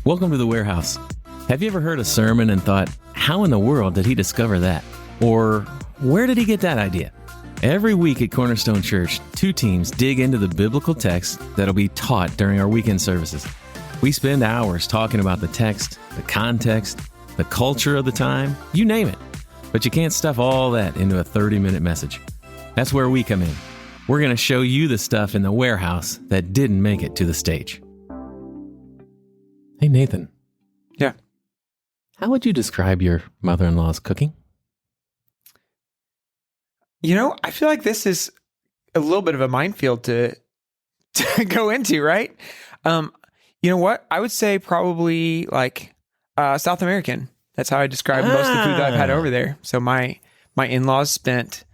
Welcome to the Warehouse. Have you ever heard a sermon and thought, how in the world did he discover that? Or where did he get that idea? Every week at Cornerstone Church, two teams dig into the biblical text that'll be taught during our weekend services. We spend hours talking about the text, the context, the culture of the time, you name it. But you can't stuff all that into a 30-minute message. That's where we come in. We're going to show you the stuff in the warehouse that didn't make it to the stage. Hey, Nathan. Yeah. How would you describe your mother-in-law's cooking? You know, I feel like this is a little bit of a minefield to go into, right? You know what? I would say probably like South American. That's how I describe most of the food that I've had over there. So my in-laws spent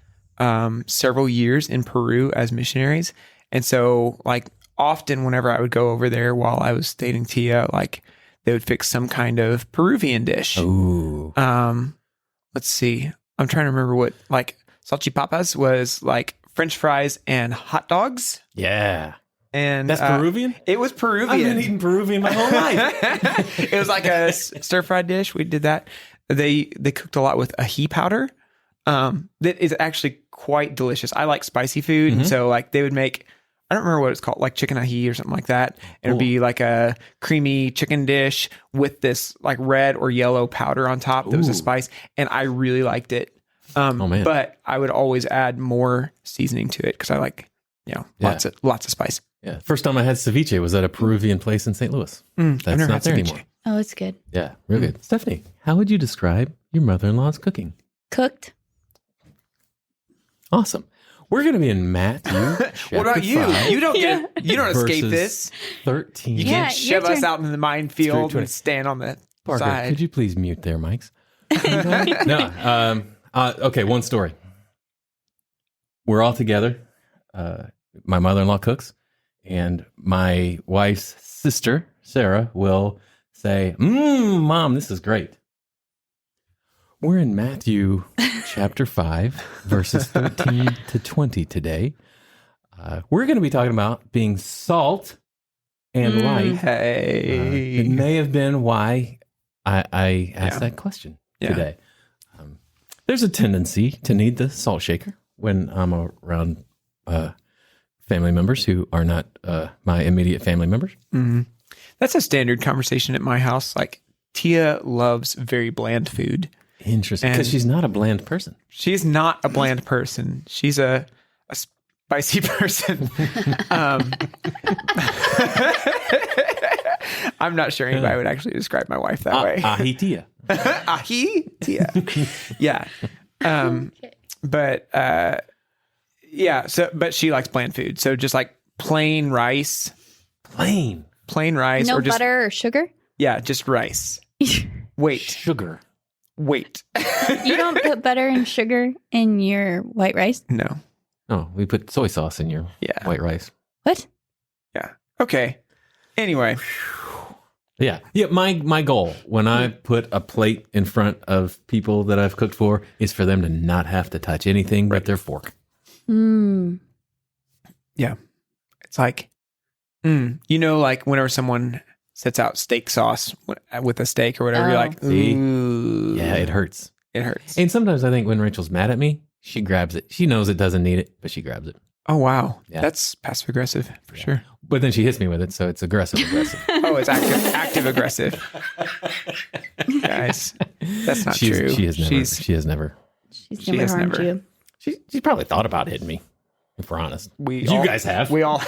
several years in Peru as missionaries. And so like often whenever I would go over there while I was dating Tia, like they would fix some kind of Peruvian dish. Ooh. Let's see. I'm trying to remember what like salchipapas was like French fries and hot dogs. Yeah. And that's Peruvian? It was Peruvian. I've been eating Peruvian my whole life. It was like a stir-fried dish. We did that. They cooked a lot with ají powder. That is actually quite delicious. I like spicy food. Mm-hmm. And so like they would make, I don't remember what it's called, like chicken ají or something like that. It would be like a creamy chicken dish with this like red or yellow powder on top. That was a spice. And I really liked it. Oh, man. But I would always add more seasoning to it because I like, lots of spice. Yeah. First time I had ceviche was at a Peruvian place in St. Louis. That's not there anymore. Oh, it's good. Yeah, real good. Stephanie, how would you describe your mother-in-law's cooking? Cooked. Awesome. We're going to be in Matthew. What about you? 5, You don't escape verses this. 13. You can't shove us out into the minefield and stand on the Parker, side. could you please mute their mics? No. Okay, one story. We're all together. My mother-in-law cooks, and my wife's sister, Sarah, will say, Mom, this is great. We're in Matthew chapter 5, verses 13 to 20 today. We're going to be talking about being salt and light. Hey. It may have been why I asked that question today. There's a tendency to need the salt shaker when I'm around family members who are not my immediate family members. Mm-hmm. That's a standard conversation at my house. Like Tia loves very bland food. Interesting, because she's not a bland person. She's not a bland person. She's a spicy person. I'm not sure anybody would actually describe my wife that way. Ají Tia. Ají Tia. Yeah. But but she likes bland food. So just like plain rice. Plain rice. No or just, butter or sugar? Yeah, just rice. Wait. Sugar. Wait. You don't put butter and sugar in your white rice? No. Oh, we put soy sauce in your white rice. What? Yeah. Okay. Anyway. Yeah. My goal when I put a plate in front of people that I've cooked for is for them to not have to touch anything but their fork. Yeah. It's like, like whenever someone sets out steak sauce with a steak or whatever, you're like, ooh. Yeah, it hurts. It hurts. And sometimes I think when Rachel's mad at me, she grabs it. She knows it doesn't need it, but she grabs it. Oh, wow. Yeah. That's passive aggressive for sure. But then she hits me with it, so it's aggressive. Oh, it's active aggressive. Guys, that's not true. She has never harmed you. She's probably thought about hitting me, if we're honest. You guys have. We all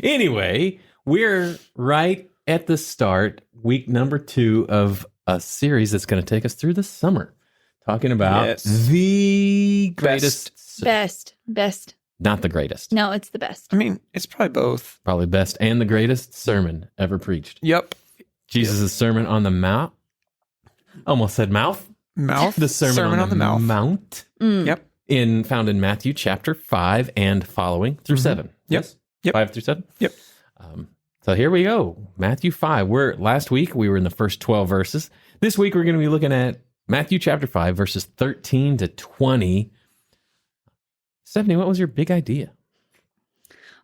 Anyway, we're right at the start, week number 2 of a series that's going to take us through the summer. Talking about the greatest. Best. Not the greatest. No, it's the best. I mean, it's probably both. Probably best and the greatest sermon ever preached. Yep. Jesus' Sermon on the Mount. Almost said mouth. Mouth. The Sermon on the Mount. Yep. Found in Matthew chapter 5 and following through 7. Yep. 5 through 7? Yep. So here we go. Matthew 5. Last week we were in the first 12 verses. This week we're going to be looking at Matthew chapter 5, verses 13 to 20. Stephanie, what was your big idea?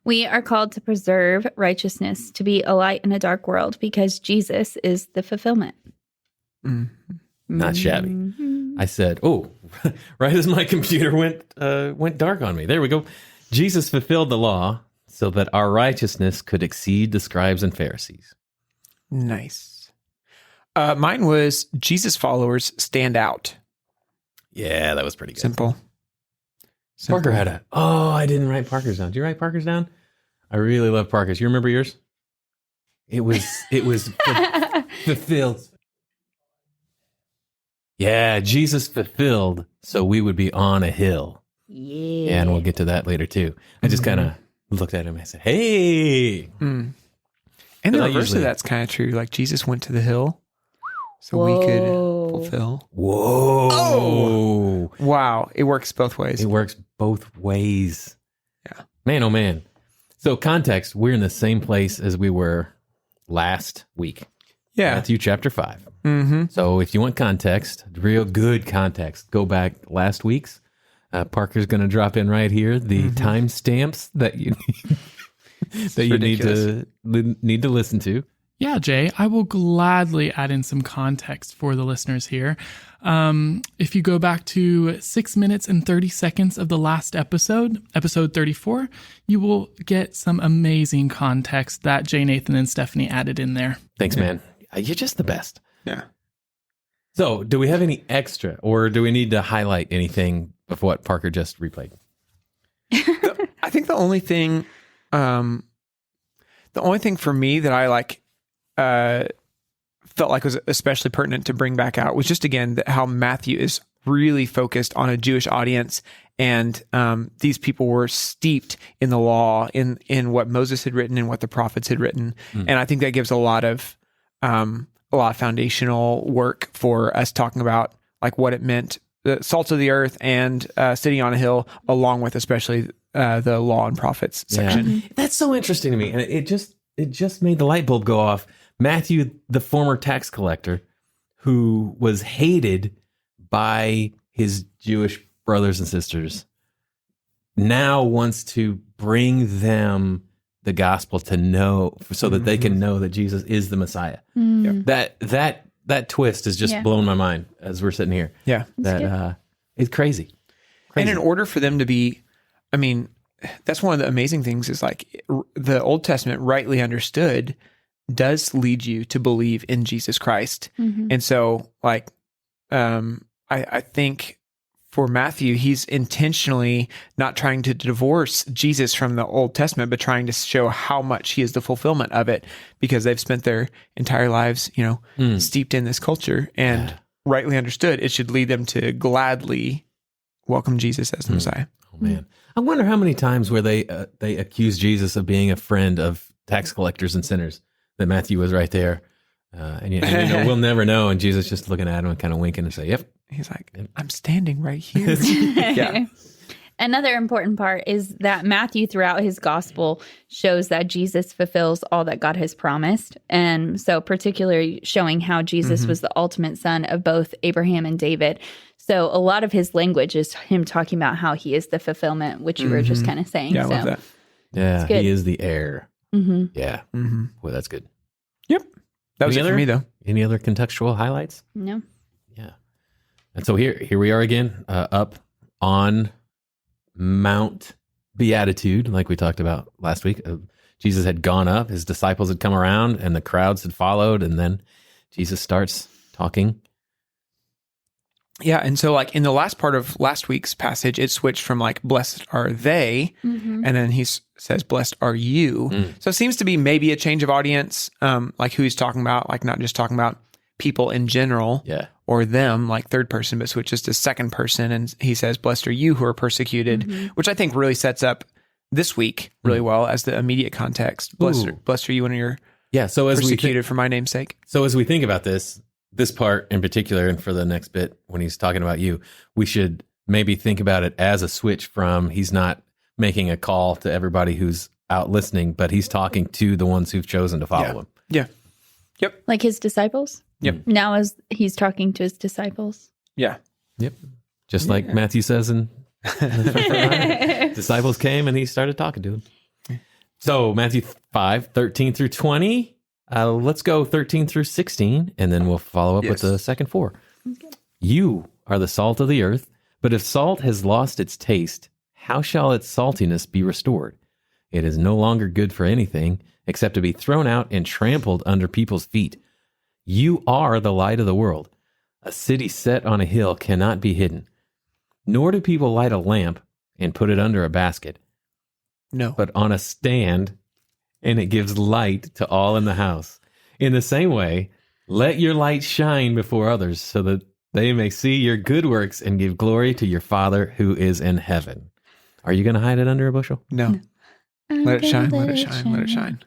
We are called to preserve righteousness, to be a light in a dark world, because Jesus is the fulfillment. Not shabby. Mhm. I said, oh, right as my computer went dark on me. There we go. Jesus fulfilled the law so that our righteousness could exceed the scribes and Pharisees. Nice. Mine was Jesus followers stand out. Yeah, that was pretty good. Simple. Parker had a, I didn't write Parker's down. Did you write Parker's down? I really love Parker's. You remember yours? It was fulfilled. Yeah, Jesus fulfilled so we would be on a hill. Yeah. And we'll get to that later too. I just kind of looked at him and I said, hey. And the reverse of that's kind of true. Like Jesus went to the hill so we could fulfill. Whoa. Oh. Wow. It works both ways. It works both ways. Yeah. Man, oh man. So context, we're in the same place as we were last week. Yeah. Matthew chapter 5. Mm-hmm. So if you want context, real good context, go back last week's. Parker's going to drop in right here the timestamps that you need to listen to. Yeah, Jay, I will gladly add in some context for the listeners here. If you go back to 6 minutes and 30 seconds of the last episode 34, you will get some amazing context that Jay, Nathan, and Stephanie added in there. Thanks, man. You're just the best. Yeah. So do we have any extra, or do we need to highlight anything of what Parker just replayed? I think the only thing for me that I felt like was especially pertinent to bring back out was just, again, how Matthew is really focused on a Jewish audience, and these people were steeped in the law, in what Moses had written and what the prophets had written. And I think that gives a lot of foundational work for us talking about like what it meant, the salt of the earth and sitting on a hill, along with especially the law and prophets section. That's so interesting to me. And it just made the light bulb go off. Matthew, the former tax collector, who was hated by his Jewish brothers and sisters, now wants to bring them the gospel to know, so that they can know that Jesus is the Messiah. That twist has just blown my mind as we're sitting here. Yeah. It's crazy. And in order for them to be, I mean, that's one of the amazing things is like the Old Testament, rightly understood, does lead you to believe in Jesus Christ. And so like, I think for Matthew, he's intentionally not trying to divorce Jesus from the Old Testament, but trying to show how much he is the fulfillment of it, because they've spent their entire lives, steeped in this culture, and rightly understood, it should lead them to gladly welcome Jesus as the Messiah. Oh man, I wonder how many times where they accuse Jesus of being a friend of tax collectors and sinners, that Matthew was right there, and we'll never know. And Jesus just looking at him and kind of winking and say, "Yep." He's like, I'm standing right here. Another important part is that Matthew, throughout his gospel, shows that Jesus fulfills all that God has promised. And so particularly showing how Jesus was the ultimate son of both Abraham and David. So a lot of his language is him talking about how he is the fulfillment, which you were just kind of saying. Yeah, I love that. Yeah, he is the heir. Yeah. Boy, that's good. Yep. That was it for me, though. Any other contextual highlights? No. Yeah. And so here we are again, up on Mount Beatitude, like we talked about last week. Jesus had gone up, his disciples had come around, and the crowds had followed, and then Jesus starts talking. Yeah, and so like in the last part of last week's passage, it switched from like, blessed are they, and then he says, blessed are you. So it seems to be maybe a change of audience, like who he's talking about, like not just talking about people in general, or them, like third person, but switches to second person, and he says, blessed are you who are persecuted, which I think really sets up this week really well as the immediate context. Blessed are you when you're persecuted for my name's sake. So as we think about this part in particular, and for the next bit when he's talking about you, we should maybe think about it as a switch from, he's not making a call to everybody who's out listening, but he's talking to the ones who've chosen to follow him. Yeah. Yep. Like his disciples? Yep. Now as he's talking to his disciples. Yeah. Yep. Just like Matthew says, and disciples came and he started talking to them. So Matthew 5:13 through 20. Let's go 13 through 16, and then we'll follow up with the second 4. Okay. You are the salt of the earth, but if salt has lost its taste, how shall its saltiness be restored? It is no longer good for anything except to be thrown out and trampled under people's feet. You are the light of the world. A city set on a hill cannot be hidden. Nor do people light a lamp and put it under a basket, No. but on a stand, and it gives light to all in the house. In the same way, let your light shine before others so that they may see your good works and give glory to your Father who is in heaven. Are you going to hide it under a bushel? No. Let it shine, let it shine, let it shine.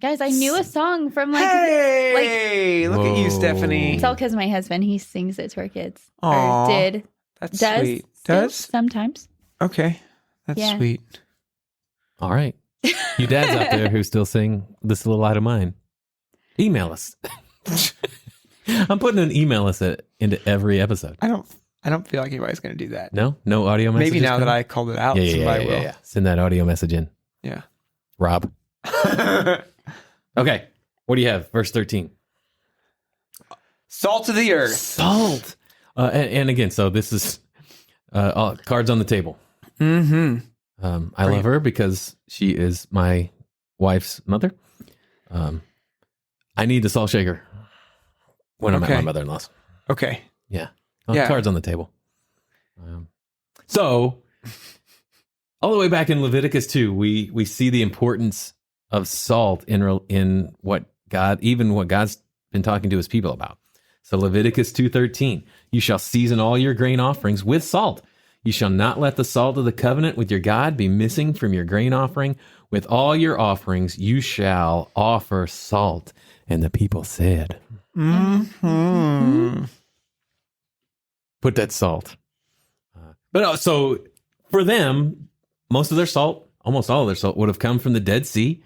Guys, I knew a song from Hey, look at you, Whoa. Stephanie. it's all because my husband, he sings it to our kids. Aw, Or did. That's Does. sweet. Still Does? sometimes. Okay. That's Yeah. sweet. All right. You dads out there who still sing This Little Light of Mine, email us. I'm putting an email us into every episode. I don't feel like anybody's going to do that. No audio messages. Maybe now that coming? I called it out, yeah, somebody will. yeah. Send that audio message in. Yeah. Rob. Okay. What do you have? Verse 13. Salt of the earth. Salt. And again, so this is all cards on the table. Mm-hmm. I love her because she is my wife's mother. I need the salt shaker when I'm at my mother-in-law's. Okay. Yeah. Yeah. Cards on the table. So, all the way back in Leviticus 2, we see the importance of salt in what God's been talking to his people about. So Leviticus 2:13, you shall season all your grain offerings with salt. You shall not let the salt of the covenant with your God be missing from your grain offering. With all your offerings, you shall offer salt. And the people said, Mm-hmm. put that salt. So for them, most of their salt, almost all of their salt, would have come from the Dead Sea.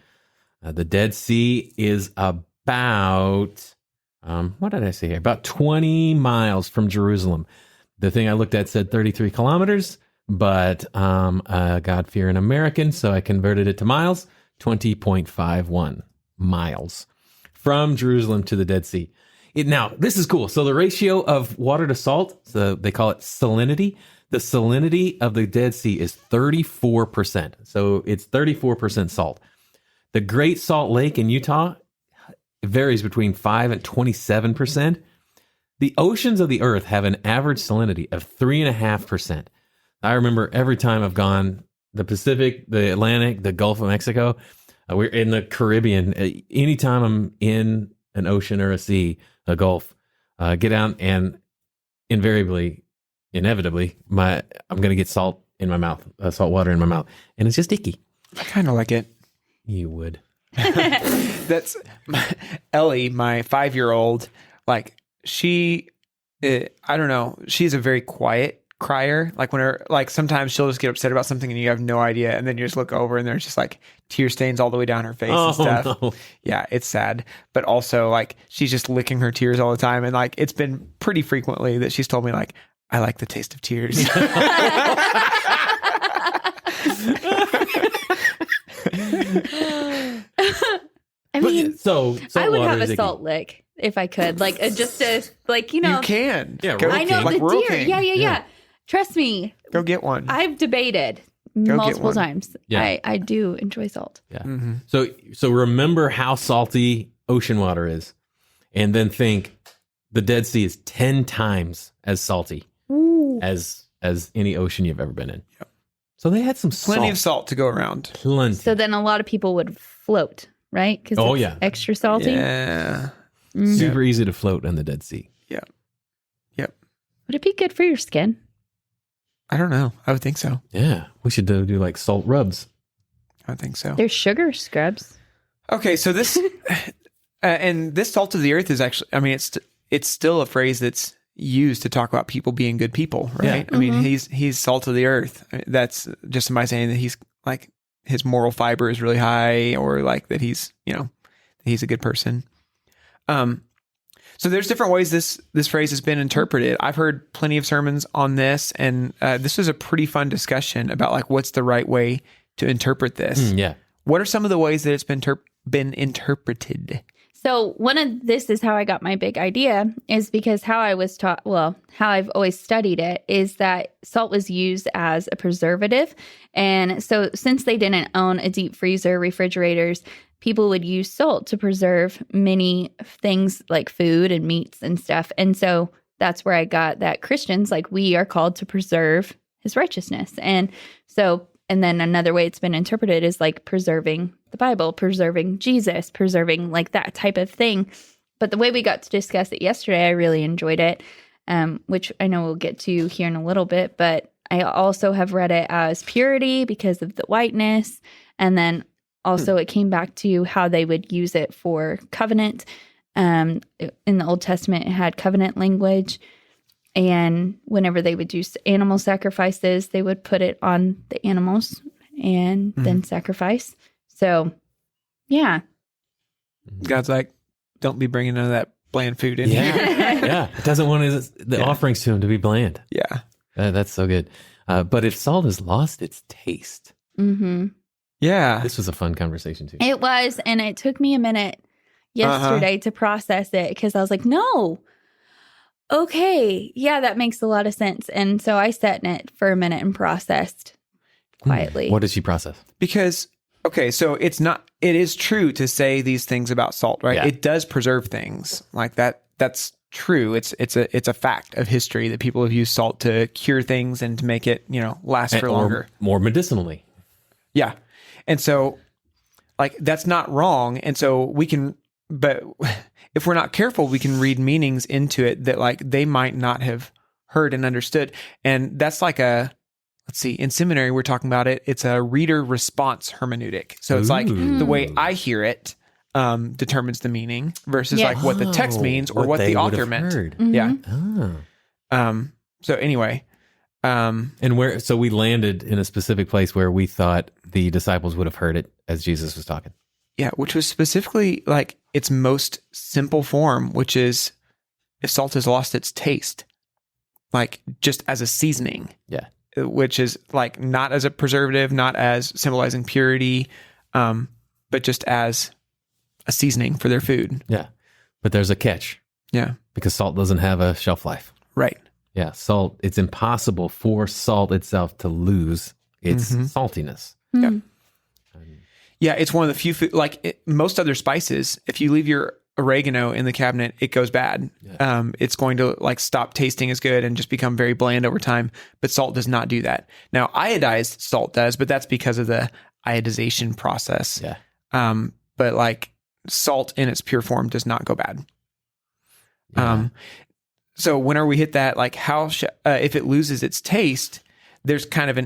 The Dead Sea is about, what did I say here? About 20 miles from Jerusalem. The thing I looked at said 33 kilometers, but God-fearing American, so I converted it to miles, 20.51 miles from Jerusalem to the Dead Sea. Now, this is cool. So the ratio of water to salt, so they call it salinity. The salinity of the Dead Sea is 34%. So it's 34% salt. The Great Salt Lake in Utah varies between 5 and 27%. The oceans of the earth have an average salinity of 3.5%. I remember every time I've gone, the Pacific, the Atlantic, the Gulf of Mexico, we're in the Caribbean. Anytime I'm in an ocean or a sea, a Gulf, get out and inevitably, I'm going to get salt in my mouth, salt water in my mouth. And it's just icky. I kind of like it. You would. That's Ellie, my 5-year-old. Like she, I don't know. She's a very quiet crier. Like sometimes she'll just get upset about something and you have no idea. And then you just look over and there's just like tear stains all the way down her face and stuff. No. Yeah, it's sad. But also like she's just licking her tears all the time. And like it's been pretty frequently that she's told me like, I like the taste of tears. I mean, So I would water have is a icky. salt lick if I could. Like, just to, like, You can. Yeah, Go, Rural I know King. like the Rural deer. King. Yeah. Trust me, Go get one. I've debated get multiple one. times. Yeah. I do enjoy salt. Yeah. Mm-hmm. So remember how salty ocean water is, and then think the Dead Sea is 10 times as salty as any ocean you've ever been in. Yep. So they had some salt. Plenty of salt to go around. Plenty. So then a lot of people would float, right? Because Oh, yeah. extra salty. Yeah. Super easy to float in the Dead Sea. Yep. Would it be good for your skin? I don't know. I would think so. Yeah. We should do like salt rubs. I would think so. There's sugar scrubs. Okay, so this and this salt of the earth is actually, I mean, it's still a phrase that's used to talk about people being good people, right? Yeah. I mean, he's salt of the earth. That's just somebody saying that he's like his moral fiber is really high, or like that he's a good person. So there's different ways this phrase has been interpreted. I've heard plenty of sermons on this, and this was a pretty fun discussion about like what's the right way to interpret this. Yeah. What are some of the ways that it's been interpreted? So this is how I got my big idea, is because how I was taught, how I've always studied it is that salt was used as a preservative. And so since they didn't own a deep freezer, refrigerators, people would use salt to preserve many things like food and meats and stuff. And so that's where I got that Christians, like we are called to preserve his righteousness. And then another way it's been interpreted is like preserving the Bible, preserving Jesus, preserving like that type of thing. But the way we got to discuss it yesterday, I really enjoyed it, which I know we'll get to here in a little bit. But I also have read it as purity because of the whiteness. And then also it came back to how they would use it for covenant. In the Old Testament, it had covenant language. And whenever they would do animal sacrifices, they would put it on the animals and then sacrifice. So, yeah. God's like, don't be bringing none of that bland food in here. Yeah. It doesn't want the offerings to him to be bland. Yeah. That's so good. But if salt has lost its taste, Yeah. this was a fun conversation too. It was. And it took me a minute yesterday to process it because I was like, no. Okay. Yeah, that makes a lot of sense. And so I sat in it for a minute and processed quietly. What did she process? Because, okay, so it is true to say these things about salt, right? Yeah. It does preserve things like that. That's true. It's a fact of history that people have used salt to cure things and to make it, last for longer. Or more medicinally. Yeah. And so like that's not wrong. And so but if we're not careful, we can read meanings into it that like they might not have heard and understood. And that's like let's see, in seminary, we're talking about it. It's a reader response hermeneutic. So it's like the way I hear it determines the meaning versus like what the text means or what the author meant. Yeah. So anyway, so we landed in a specific place where we thought the disciples would have heard it as Jesus was talking. yeah, which was specifically like its most simple form, which is if salt has lost its taste, like just as a seasoning. Yeah. Which is like not as a preservative, not as symbolizing purity, but just as a seasoning for their food. Yeah. But there's a catch. Yeah. Because salt doesn't have a shelf life. Right. Yeah. Salt, it's impossible for salt itself to lose its saltiness. Yeah. Yeah. It's one of the few food, most other spices, if you leave your oregano in the cabinet, it goes bad. Yeah. It's going to like stop tasting as good and just become very bland over time. But salt does not do that. Now, iodized salt does, but that's because of the iodization process. Yeah. But like salt in its pure form does not go bad. Yeah. So whenever we hit that, like if it loses its taste, there's kind of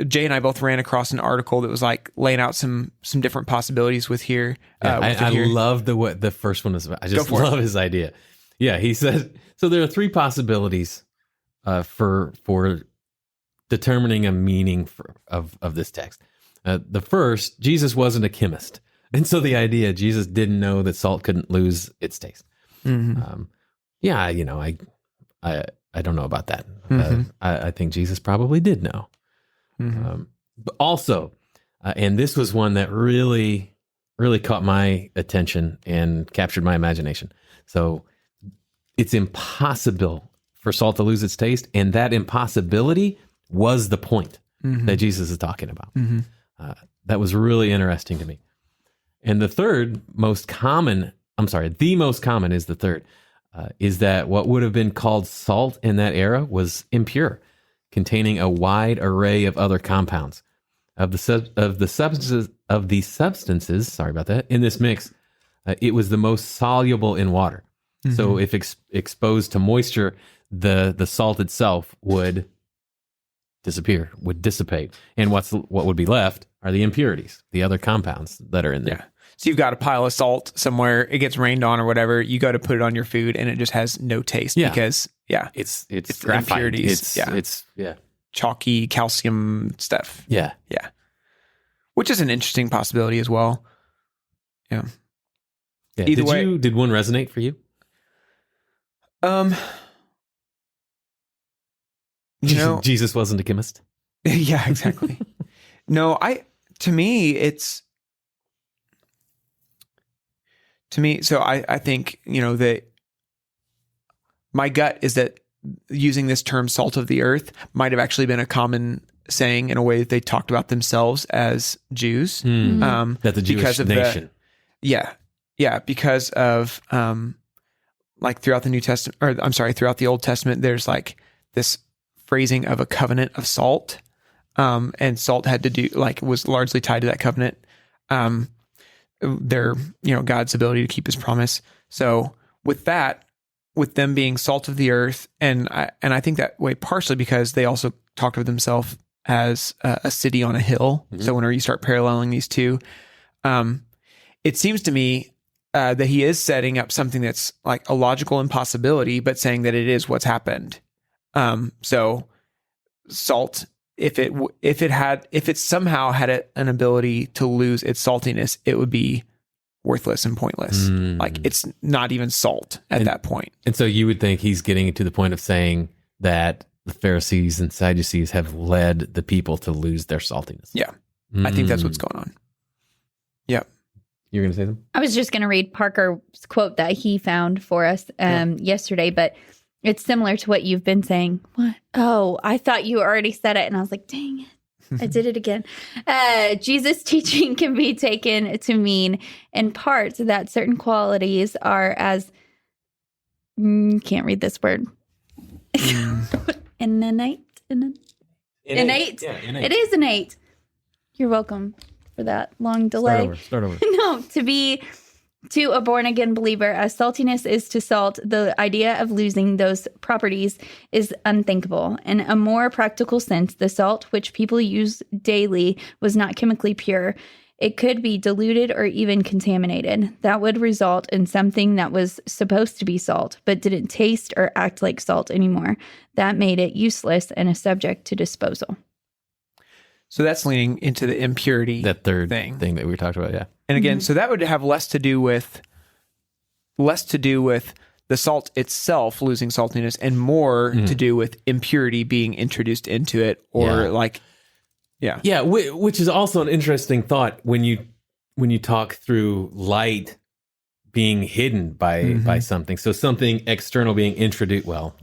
Jay and I both ran across an article that was like laying out some different possibilities with here. I love what the first one is about. I just love his idea. Yeah, he says, so there are three possibilities for determining a meaning of this text. The first, Jesus wasn't a chemist. And so the idea, Jesus didn't know that salt couldn't lose its taste. Mm-hmm. I don't know about that. I think Jesus probably did know. Mm-hmm. But also, and this was one that really, really caught my attention and captured my imagination. So it's impossible for salt to lose its taste. And that impossibility was the point that Jesus is talking about. Mm-hmm. That was really interesting to me. And the most common is the third. Is that what would have been called salt in that era was impure, containing a wide array of other compounds. Of the substances, sorry about that, in this mix, it was the most soluble in water. Mm-hmm. So if exposed to moisture, the salt itself would disappear, would dissipate. And what would be left are the impurities, the other compounds that are in there. Yeah. So you've got a pile of salt somewhere, it gets rained on or whatever, you go to put it on your food and it just has no taste because it's graphite. Impurities. It's chalky calcium stuff. Yeah. Yeah. Which is an interesting possibility as well. Yeah. Either way, did one resonate for you? You know, Jesus wasn't a chemist. Yeah, exactly. No, to me, so I think, that my gut is that using this term salt of the earth might have actually been a common saying in a way that they talked about themselves as Jews. That the Jewish nation. Because of like throughout the New Testament, or I'm sorry, throughout the Old Testament, there's like this phrasing of a covenant of salt, and salt had to do was largely tied to that covenant. God's ability to keep His promise. So with them being salt of the earth, and I think that way partially because they also talked of themselves as a city on a hill. Mm-hmm. So whenever you start paralleling these two, it seems to me that he is setting up something that's like a logical impossibility, but saying that it is what's happened. So salt, if it somehow had an ability to lose its saltiness, it would be worthless and pointless. Like it's not even salt at that point. And so you would think he's getting to the point of saying that the Pharisees and Sadducees have led the people to lose their saltiness. Yeah. I think that's what's going on. Yeah. You're going to say something? I was just going to read Parker's quote that he found for us yesterday, but it's similar to what you've been saying. What? Oh, I thought you already said it. And I was like, dang it. I did it again. Jesus' teaching can be taken to mean, in part, that certain qualities are as, can't read this word. Innate? Innate? Yeah, innate. It is innate. You're welcome for that long delay. Start over. No, to a born-again believer, as saltiness is to salt, the idea of losing those properties is unthinkable. In a more practical sense, the salt which people use daily was not chemically pure. It could be diluted or even contaminated. That would result in something that was supposed to be salt, but didn't taste or act like salt anymore. That made it useless and a subject to disposal. So that's leaning into the impurity. That third thing that we talked about, yeah. And again, so that would have less to do with the salt itself losing saltiness and more to do with impurity being introduced into it, or Yeah, which is also an interesting thought when you talk through light being hidden by something. So something external being introduced. Well,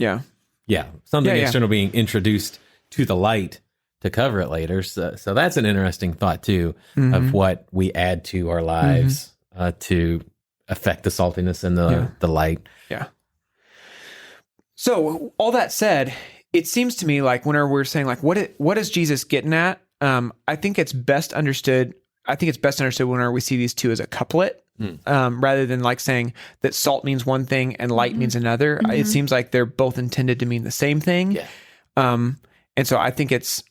something external being introduced to the light to cover it later. So that's an interesting thought too, of what we add to our lives to affect the saltiness and the light. Yeah. So all that said, it seems to me like whenever we're saying like what is Jesus getting at? I think it's best understood. Whenever we see these two as a couplet, rather than like saying that salt means one thing and light means another. It seems like they're both intended to mean the same thing. Yeah. And so I think it's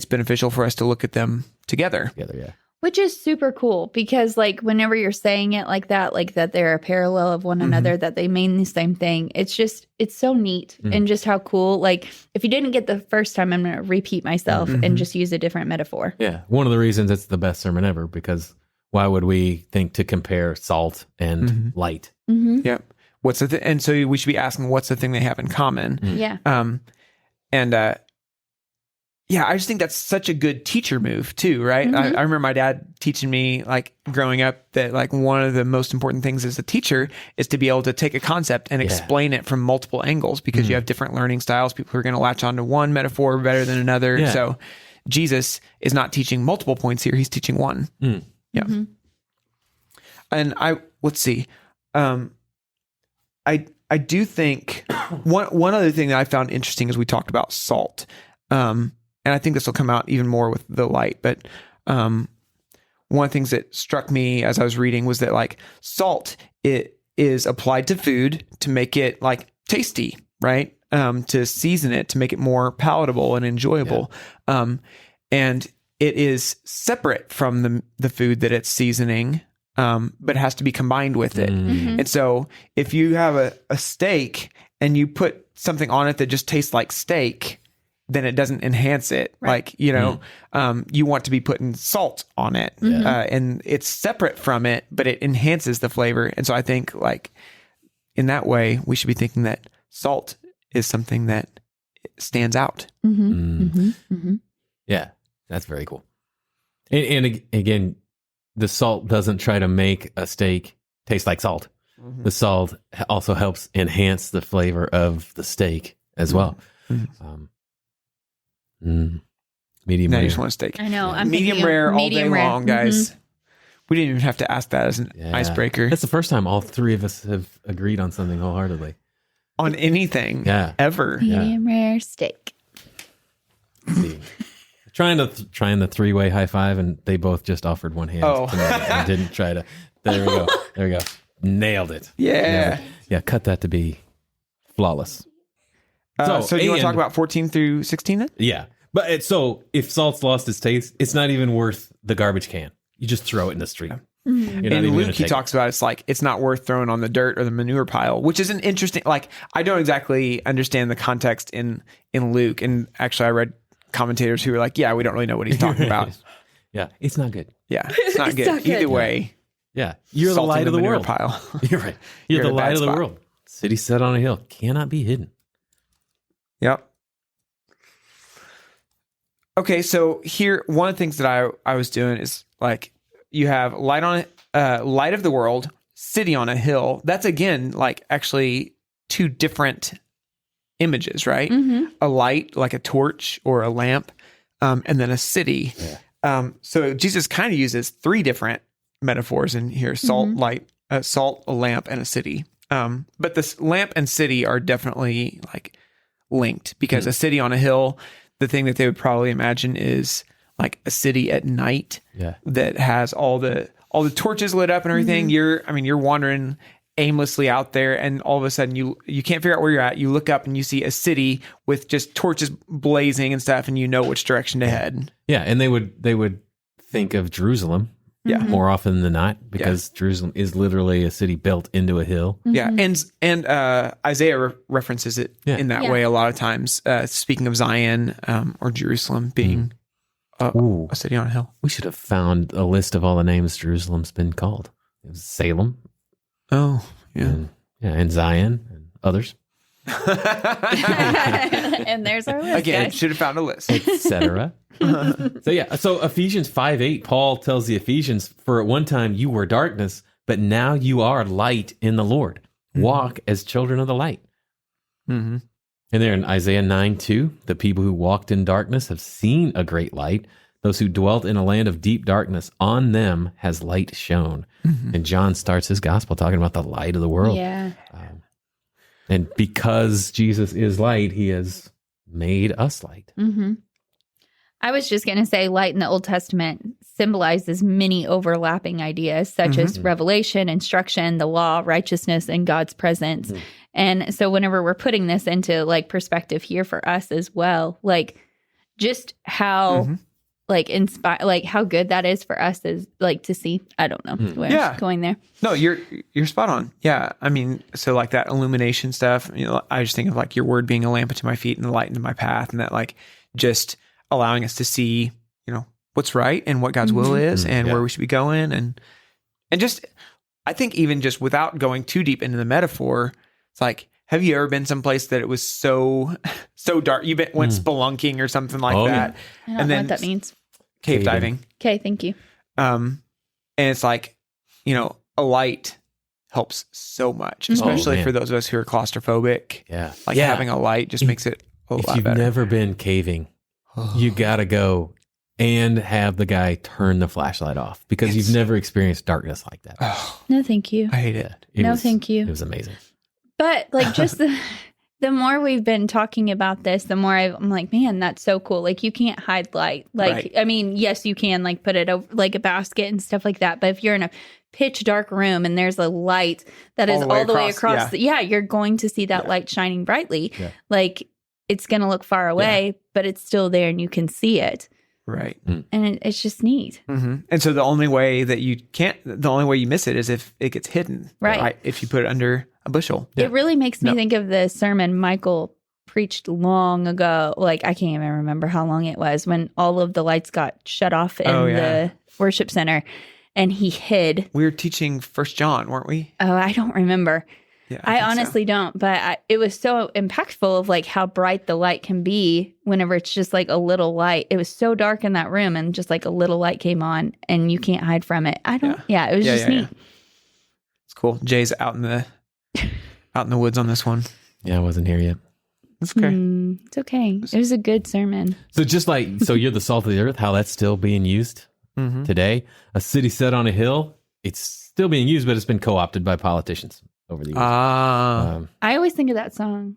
beneficial for us to look at them together. Yeah. Which is super cool because like whenever you're saying it like that they're a parallel of one another, that they mean the same thing. It's so neat and just how cool. Like if you didn't get the first time, I'm going to repeat myself and just use a different metaphor. Yeah. One of the reasons it's the best sermon ever, because why would we think to compare salt and light? Yeah. What's the and so we should be asking what's the thing they have in common? Yeah. Yeah, I just think that's such a good teacher move too, right? I remember my dad teaching me, like growing up, that like one of the most important things as a teacher is to be able to take a concept and explain it from multiple angles, because you have different learning styles. People are going to latch onto one metaphor better than another. Yeah. So Jesus is not teaching multiple points here; he's teaching one. Yeah. And let's see. I do think one other thing that I found interesting is we talked about salt. And I think this will come out even more with the light. But one of the things that struck me as I was reading was that like salt, it is applied to food to make it like tasty, right? To season it, to make it more palatable and enjoyable. Yeah. And it is separate from the food that it's seasoning, but it has to be combined with it. And so if you have a steak and you put something on it that just tastes like steak, then it doesn't enhance it. Right. Like, you want to be putting salt on it, and it's separate from it, but it enhances the flavor. And so I think like in that way, we should be thinking that salt is something that stands out. Yeah, that's very cool. And again, the salt doesn't try to make a steak taste like salt. Mm-hmm. The salt also helps enhance the flavor of the steak as well. Medium Now rare. you just want a steak. I know. I'm Medium thinking of rare all day medium rare. long, guys. We didn't even have to ask that as an icebreaker That's the first time all three of us have agreed on something wholeheartedly. on anything ever. Medium rare steak. See. Trying the three-way high five, and they both just offered one hand Oh. tonight and didn't try to. There we go. There we go. Nailed it. Yeah. Nailed it. Yeah, cut that to be flawless. So you want to talk and- about 14 through 16 then? Yeah. But so if salt's lost its taste, it's not even worth the garbage can. You just throw it in the street. You're not In even Luke, gonna he take talks about it's like it's not worth throwing on the dirt or the manure pile, which is an interesting. Like I don't exactly understand the context in Luke, and actually I read commentators who were like, "Yeah, we don't really know what he's talking about." Yeah, it's not good. Yeah, it's not good. not good. Either way. Yeah, you're the salt in light of the manure world. pile. You're right. You're You're the in a bad light of the spot. world. City set on a hill cannot be hidden. Yep. Okay, so here one of the things that I was doing is like you have light of the world, city on a hill. That's again like actually two different images, right? A light like a torch or a lamp, and then a city. So Jesus kind of uses three different metaphors in here: salt, light, salt, a lamp, and a city. But this lamp and city are definitely like linked because a city on a hill, the thing that they would probably imagine is like a city at night that has all the torches lit up and everything. You're wandering aimlessly out there, and all of a sudden you can't figure out where you're at. You look up and you see a city with just torches blazing and stuff, and you know which direction to head. Yeah, and they would think of Jerusalem more often than not because Jerusalem is literally a city built into a hill. Yeah, and Isaiah references it in that way a lot of times, speaking of Zion or Jerusalem being a city on a hill. We should have found a list of all the names Jerusalem's been called. It was Salem. Oh, yeah. And Zion and others, And there's our list, Again, guys. should have found a list. etc. So Ephesians 5:8, Paul tells the Ephesians, "For at one time you were darkness, but now you are light in the Lord. Walk as children of the light." Mm-hmm. And there in Isaiah 9:2, the people who walked in darkness have seen a great light. Those who dwelt in a land of deep darkness, on them has light shone. And John starts his gospel talking about the light of the world. Yeah. And because Jesus is light, he has made us light. I was just going to say light in the Old Testament symbolizes many overlapping ideas such as revelation, instruction, the law, righteousness, and God's presence. And so whenever we're putting this into like perspective here for us as well, like just how like how good that is for us is like to see. I don't know where I'm going there. No, you're spot on. Yeah, I mean, so like that illumination stuff. I just think of like your word being a lamp unto my feet and a light into my path, and that like just allowing us to see, what's right and what God's will is, and where we should be going, and just I think even just without going too deep into the metaphor, it's like, have you ever been someplace that it was so dark? You went spelunking or something like that, I don't know what that means. Cave diving. Okay, thank you. And it's like, a light helps so much, especially for those of us who are claustrophobic. Yeah. Like having a light just makes it a lot If you've better. never been caving, you got to go and have the guy turn the flashlight off because you've never experienced darkness like that. No, thank you. I hate it. Thank you. It was amazing. But like just the more we've been talking about this, the more I'm like, man, that's so cool. Like you can't hide light. Like, Right. I mean, yes, you can like put it over like a basket and stuff like that. But if you're in a pitch dark room and there's a light that is all the way across, you're going to see that light shining brightly. Yeah. Like it's going to look far away, but it's still there and you can see it. Right. And it's just neat. And so the only way you miss it is if it gets hidden. Right. If you put it under a bushel. It really makes me think of the sermon Michael preached long ago. Like, I can't even remember how long it was when all of the lights got shut off in the worship center and he hid. We were teaching 1 John, weren't we? Oh, I don't remember. Yeah, I think so. honestly don't, but it was so impactful of like how bright the light can be whenever it's just like a little light. It was so dark in that room and just like a little light came on and you can't hide from it. It was just neat. It's cool. Jay's out in the woods on this one. Yeah, I wasn't here yet. It's okay. It's okay. It was a good sermon. So so you're the salt of the earth, how that's still being used today. A city set on a hill, it's still being used, but it's been co-opted by politicians over the years. I always think of that song,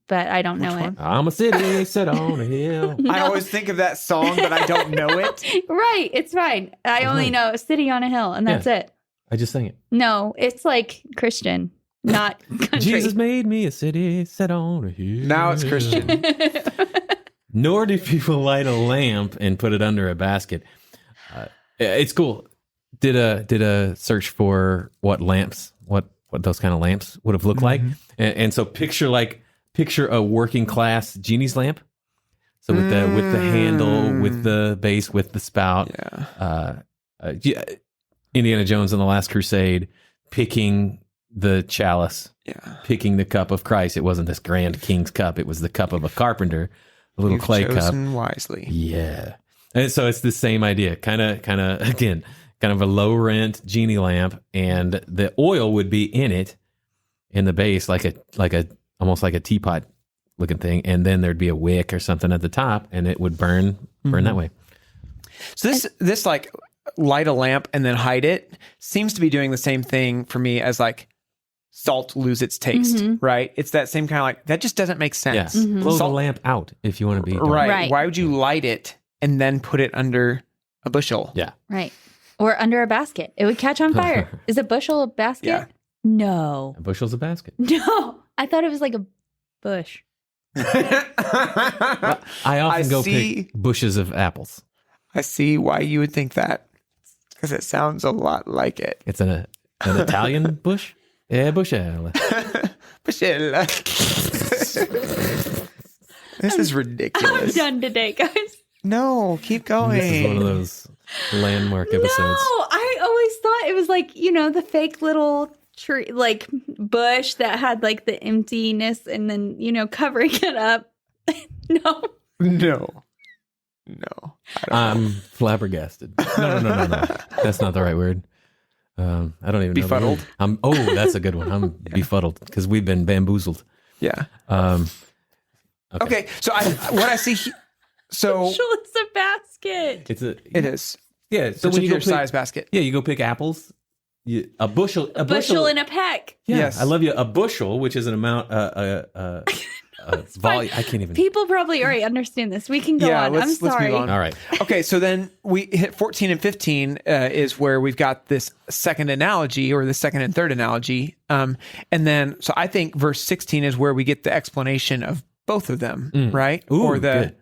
but I don't know it. I'm a city set on a hill. I always think of that song, but I don't know it. Right. It's fine. I only know a city on a hill, and that's it. I just sang it. No, it's like Christian, not country. Jesus made me a city set on a hill. Now it's Christian. Nor do people light a lamp and put it under a basket. It's cool. Did a search for what those kind of lamps would have looked like, and so picture a working class genie's lamp. So with the handle, with the base, with the spout. Indiana Jones and the Last Crusade, picking the chalice, picking the cup of Christ. It wasn't this grand king's cup; it was the cup of a carpenter, a little clay cup. Chosen wisely. Yeah, and so it's the same idea, kind of a low rent genie lamp, and the oil would be in it, in the base, like a almost like a teapot looking thing, and then there'd be a wick or something at the top, and it would burn that way. So this like light a lamp and then hide it seems to be doing the same thing for me as like salt lose its taste, right? It's that same kind of like, that just doesn't make sense. Yeah. Blow the lamp out if you want to be dark. Right. Why would you light it and then put it under a bushel? Yeah. Right. Or under a basket. It would catch on fire. Is a bushel a basket? Yeah. No. A bushel's a basket. No. I thought it was like a bush. I often pick bushes of apples. I see why you would think that, because it sounds a lot like it. It's an Italian bush? Yeah, bushel. Bushel. This is ridiculous. I'm done today, guys. No, keep going. This is one of those landmark episodes. No, I always thought it was like, the fake little tree, like bush that had like the emptiness and then, covering it up. No. I'm flabbergasted. No. That's not the right word. I don't even know. Befuddled? That's a good one. I'm befuddled because we've been bamboozled. Yeah. Okay. So what I see so It's a basket. it is. Yeah. So when you go size basket. Yeah, you go pick apples. A bushel And a peck. Yeah, Yes. I love you. A bushel, which is an amount, volume. I can't even. People probably already understand this. We can go on. Let's sorry. move on. All right. Okay, so then we hit 14 and 15 is where we've got this second analogy, or the second and third analogy. And then, so I think verse 16 is where we get the explanation of both of them, right? Ooh, good.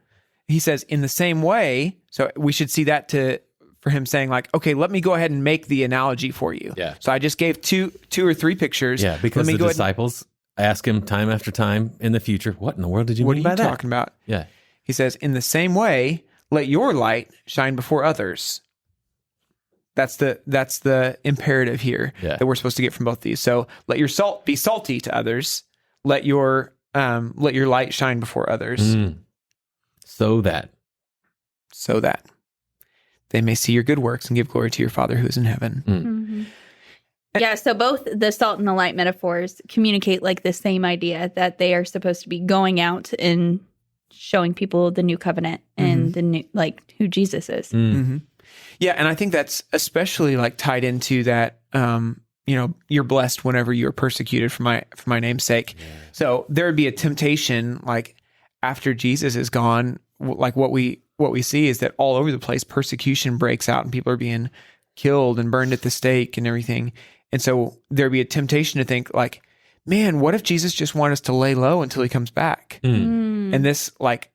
He says, in the same way, so we should see that for him saying like, okay, let me go ahead and make the analogy for you. Yeah. So I just gave two or three pictures. Yeah, because the disciples ask him time after time in the future, what in the world did you mean by that? What are you talking about? Yeah. He says, in the same way, let your light shine before others. That's the imperative here that we're supposed to get from both these. So let your salt be salty to others. Let your light shine before others. So that they may see your good works and give glory to your Father who is in heaven. Yeah, so both the salt and the light metaphors communicate like the same idea that they are supposed to be going out and showing people the new covenant and the new, like, who Jesus is. Yeah, and I think that's especially like tied into that. You're blessed whenever you are persecuted for my name's sake. Yeah. So there would be a temptation, like after Jesus is gone, like what we see is that all over the place persecution breaks out and people are being killed and burned at the stake and everything. And so there'd be a temptation to think like, man, what if Jesus just wanted us to lay low until he comes back? And this like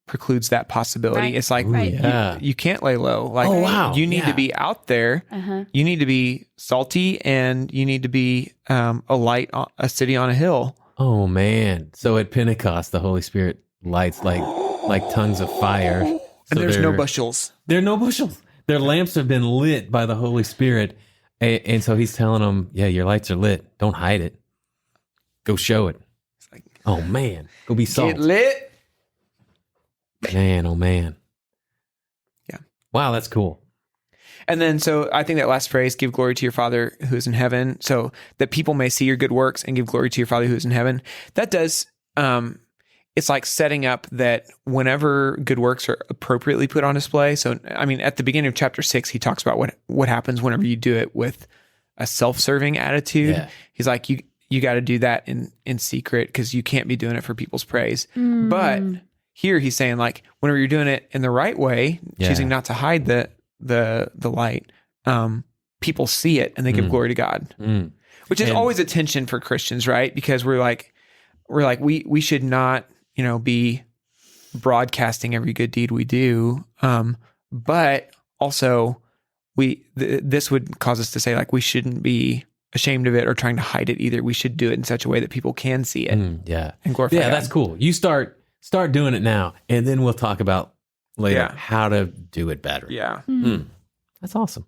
precludes that possibility. Right. It's like, you can't lay low. Like, you need to be out there. You need to be salty, and you need to be a city on a hill. Oh man. So at Pentecost, the Holy Spirit lights like tongues of fire. And there's no bushels. There are no bushels. Their lamps have been lit by the Holy Spirit. And so he's telling them, yeah, your lights are lit. Don't hide it. Go show it. It's like, Oh man, go be salt. get lit. Man, oh man. Yeah. Wow, that's cool. And then, so I think that last phrase, give glory to your Father who is in heaven, so that people may see your good works and give glory to your Father who is in heaven. That does, it's like setting up that whenever good works are appropriately put on display. So, I mean, at the beginning of chapter 6, he talks about what happens whenever you do it with a self-serving attitude. Yeah. He's like, you got to do that in secret because you can't be doing it for people's praise. But here he's saying, like, whenever you're doing it in the right way, choosing not to hide the light, people see it and they give glory to God, which is always a tension for Christians, right? Because we're like, we should not, be broadcasting every good deed we do. But also this would cause us to say, like, we shouldn't be ashamed of it or trying to hide it either. We should do it in such a way that people can see it. And glorify God. That's cool. You start doing it now, and then we'll talk about later how to do it better. Yeah. That's awesome.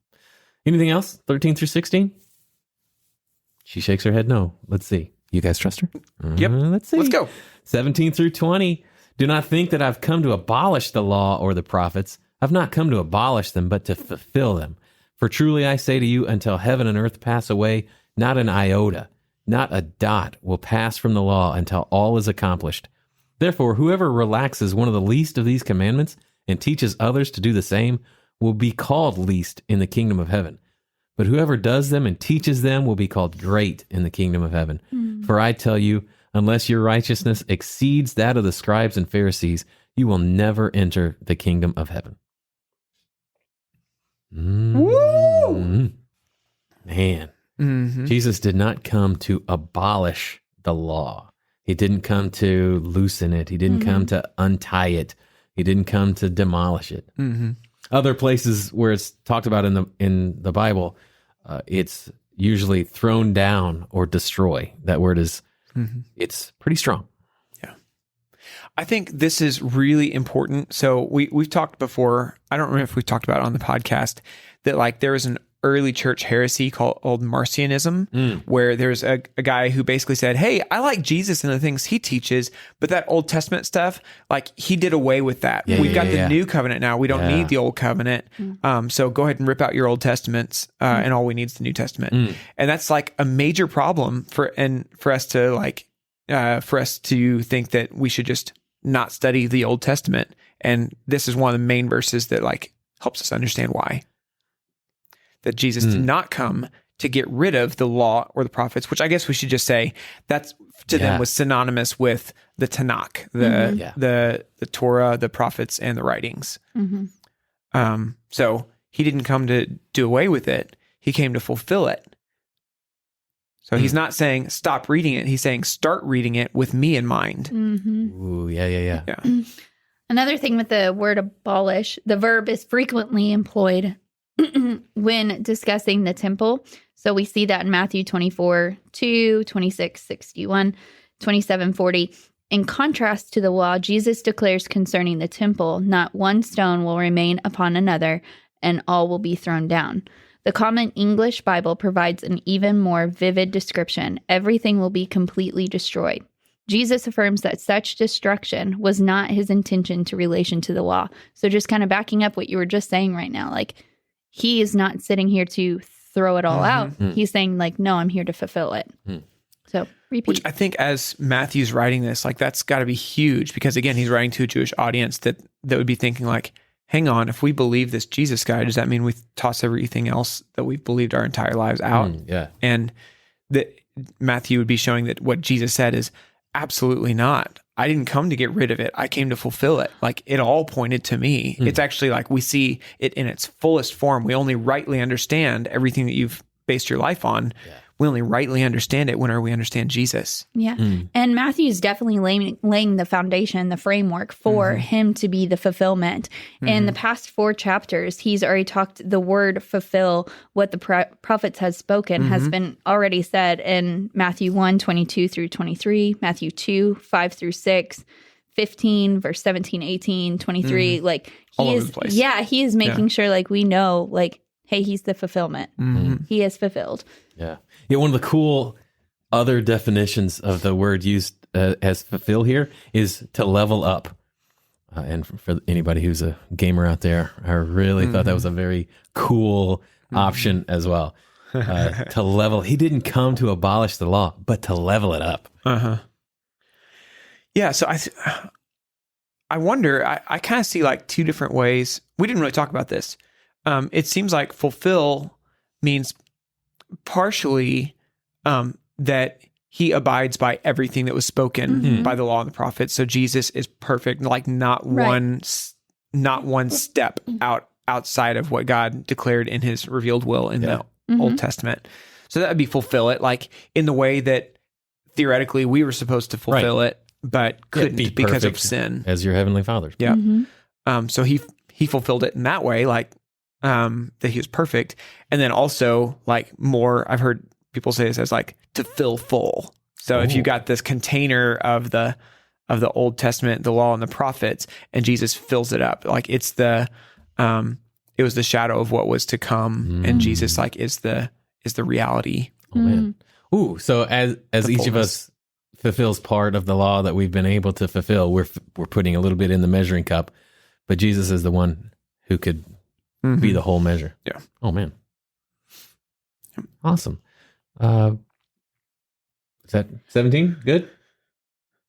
Anything else? 13 through 16? She shakes her head no. Let's see. You guys trust her? Yep. Let's see. Let's go. 17 through 20. Do not think that I've come to abolish the law or the prophets. I've not come to abolish them, but to fulfill them. For truly I say to you, until heaven and earth pass away, not an iota, not a dot will pass from the law until all is accomplished. Therefore, whoever relaxes one of the least of these commandments and teaches others to do the same will be called least in the kingdom of heaven. But whoever does them and teaches them will be called great in the kingdom of heaven. For I tell you, unless your righteousness exceeds that of the scribes and Pharisees, you will never enter the kingdom of heaven. Woo! Man, Jesus did not come to abolish the law. He didn't come to loosen it. He didn't come to untie it. He didn't come to demolish it. Other places where it's talked about in the Bible, it's usually thrown down or destroy. That word is, it's pretty strong. Yeah. I think this is really important. So we've talked before, I don't remember if we've talked about it on the podcast, that like there was an early church heresy called Marcionism, where there's a guy who basically said, hey, I like Jesus and the things he teaches, but that Old Testament stuff, like he did away with that. We've got the new covenant now. We don't need the old covenant. So go ahead and rip out your Old Testaments, and all we need is the New Testament. And that's like a major problem for us to think that we should just not study the Old Testament. And this is one of the main verses that like helps us understand why. That Jesus did not come to get rid of the law or the prophets, which I guess we should just say that's to them was synonymous with the Tanakh, the Torah, the prophets, and the writings. So he didn't come to do away with it. He came to fulfill it. So he's not saying stop reading it. He's saying start reading it with me in mind. Ooh, yeah. Another thing with the word abolish, the verb is frequently employed when discussing the temple. So we see that in Matthew 24:2, 26:61, 27:40. In contrast to the law, Jesus declares concerning the temple, not one stone will remain upon another, and all will be thrown down. The Common English Bible provides an even more vivid description. Everything will be completely destroyed. Jesus affirms that such destruction was not his intention to relation to the law. So just kind of backing up what you were just saying right now, like, he is not sitting here to throw it all out. He's saying, like, no, I'm here to fulfill it. So repeat. Which I think as Matthew's writing this, like, that's got to be huge because, again, he's writing to a Jewish audience that would be thinking, like, hang on, if we believe this Jesus guy, does that mean we toss everything else that we've believed our entire lives out? And that Matthew would be showing that what Jesus said is absolutely not. I didn't come to get rid of it. I came to fulfill it. Like, it all pointed to me. It's actually like we see it in its fullest form. We only rightly understand everything that you've based your life on. We only rightly understand it whenever we understand Jesus. And Matthew's definitely laying the foundation, the framework for him to be the fulfillment. In the past 4 chapters, he's already talked the word fulfill, what the prophets has spoken, has been already said in Matthew 1:22 through 23, Matthew 2:5-6, 15, verse 17, 18, 23. Like, all he over is, the place. he is making sure, like, we know, like, hey, he's the fulfillment. He is fulfilled. Yeah, one of the cool other definitions of the word used as fulfill here is to level up. And for anybody who's a gamer out there, I really thought that was a very cool option as well. To level. He didn't come to abolish the law, but to level it up. Yeah. So I wonder, I kind of see like two different ways. We didn't really talk about this. It seems like fulfill means partially that he abides by everything that was spoken by the law and the prophets. So Jesus is perfect, like not one step outside of what God declared in his revealed will in the Old Testament. So that would be fulfill it, like in the way that theoretically we were supposed to fulfill it, but couldn't be because of perfect sin. As your heavenly Father. Yeah. So he fulfilled it in that way, like that he was perfect. And then also like more, I've heard people say this as like to fill full. So if you got this container of the Old Testament, the law and the prophets, and Jesus fills it up, like it's it was the shadow of what was to come, and Jesus like is the reality. Oh man. Ooh, so as each of us fulfills part of the law that we've been able to fulfill, we're putting a little bit in the measuring cup, but Jesus is the one who could be the whole measure. Yeah. Oh man. Awesome. Is that 17? Good?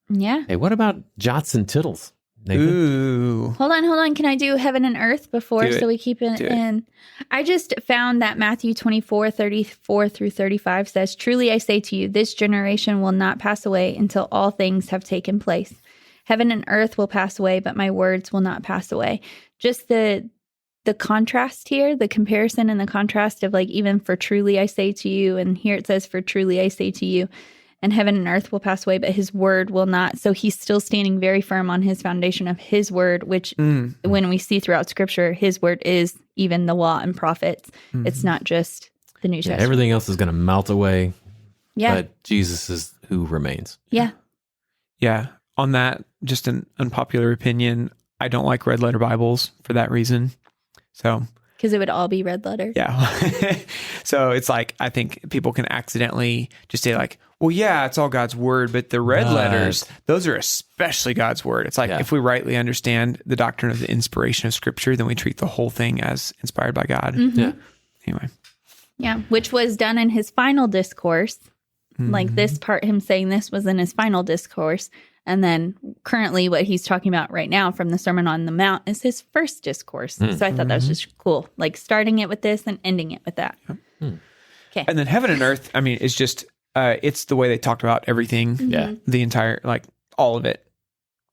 Yeah. Hey, what about jots and tittles, Nathan? Ooh. Hold on. Can I do heaven and earth before Do it. so we keep it Do it. in? I just found that Matthew 24:34 through 35 says, "Truly I say to you, this generation will not pass away until all things have taken place. Heaven and earth will pass away, but my words will not pass away." Just the contrast here, the comparison and the contrast of like, even for truly I say to you, and here it says for truly I say to you, and heaven and earth will pass away, but his word will not. So he's still standing very firm on his foundation of his word, which when we see throughout scripture, his word is even the law and prophets. It's not just the New Testament. Everything else is going to melt away, Yeah. but Jesus is who remains. Yeah. Yeah. On that, just an unpopular opinion, I don't like red letter Bibles for that reason. So, Because it would all be red letter. yeah. So it's like, I think people can accidentally just say like, well, yeah, it's all God's word, but the red letters, those are especially God's word. It's like, if we rightly understand the doctrine of the inspiration of scripture, then we treat the whole thing as inspired by God. Yeah. Anyway. Yeah. Which was done in his final discourse. Like this part, him saying this was in his final discourse. And then currently what he's talking about right now from the Sermon on the Mount is his first discourse. So I thought that was just cool. Like starting it with this and ending it with that. Okay. And then heaven and earth, I mean, it's just, it's the way they talked about everything. Yeah. The entire, like all of it.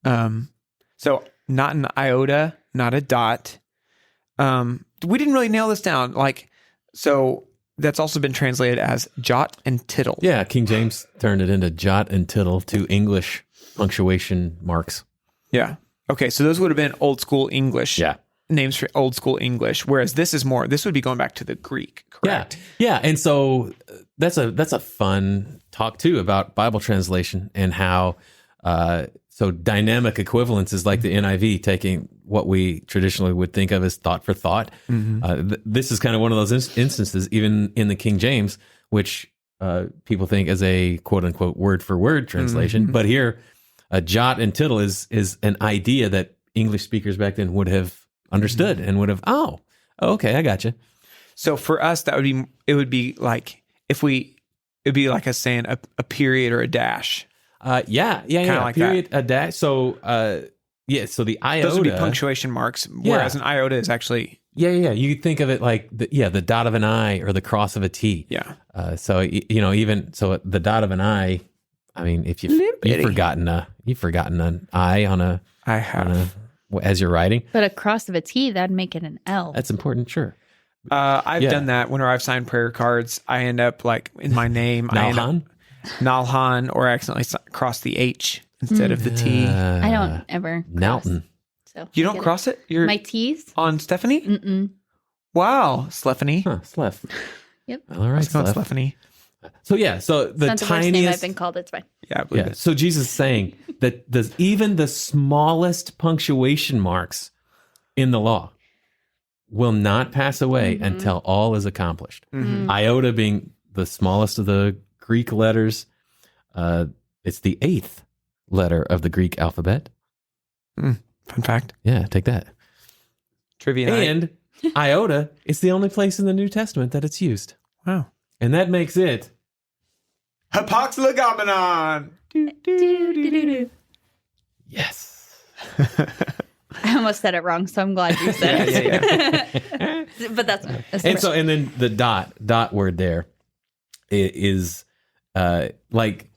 So not an iota, not a dot. We didn't really nail this down. Like, so that's also been translated as jot and tittle. Yeah, King James turned it into jot and tittle, two English punctuation marks. Yeah. Okay, so those would have been old school English. Yeah. Names for old school English, whereas this would be going back to the Greek, correct? Yeah. And so that's a fun talk too about Bible translation and how so dynamic equivalence is like the NIV taking what we traditionally would think of as thought for thought. This is kind of one of those instances, even in the King James, which people think as a quote unquote word for word translation. But here, a jot and tittle is an idea that English speakers back then would have understood and would have, okay, I got you. So for us, it would be like it'd be like us saying a period or a dash. Yeah. Like period, a dash. So, so the iota. Those would be punctuation marks, whereas an iota is actually... Yeah. You think of it like, the dot of an I or the cross of a T. Yeah. So, even, so the dot of an I, I mean, if you've forgotten an I on a... I have. As you're writing. But a cross of a T, that'd make it an L. That's important, sure. I've done that whenever I've signed prayer cards. I end up like in my name, Nalhan, or I accidentally cross the H instead of the T. I don't ever cross. Nalton. So You don't cross it? You're my T's? on Stephanie? Mm-mm. Wow, Stephanie. Huh, Slef. Yep. All right, Let's go on Slef. Stephanie. So so the That's the worst name I've tiniest... been called. It's fine. Yeah, I believe it. So Jesus is saying that even the smallest punctuation marks in the law will not pass away until all is accomplished. Iota being the smallest of the Greek letters, It's the 8th letter of the Greek alphabet. Fun fact. Yeah, take that. Trivia night. And iota is the only place in the New Testament that it's used. Wow. And that makes it Hapax legomenon. yes. I almost said it wrong, so I'm glad you said it. Yeah. But that's And then the dot word there is like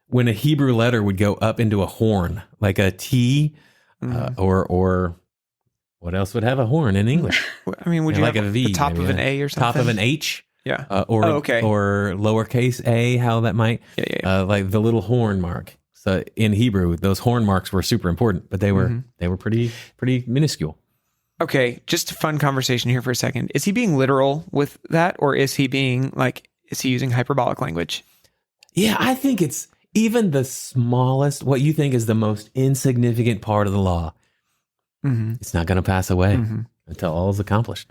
when a Hebrew letter would go up into a horn, like a T, or what else would have a horn in English? I mean, would you like have a V, the top maybe, of an A or something? Top of an H? Yeah. Or okay. or lowercase a, how that might, like the little horn mark. So in Hebrew, those horn marks were super important, but they were pretty minuscule. Okay, just a fun conversation here for a second. Is he being literal with that, or is he using hyperbolic language? Yeah, I think it's even the smallest, what you think is the most insignificant part of the law. It's not going to pass away until all is accomplished.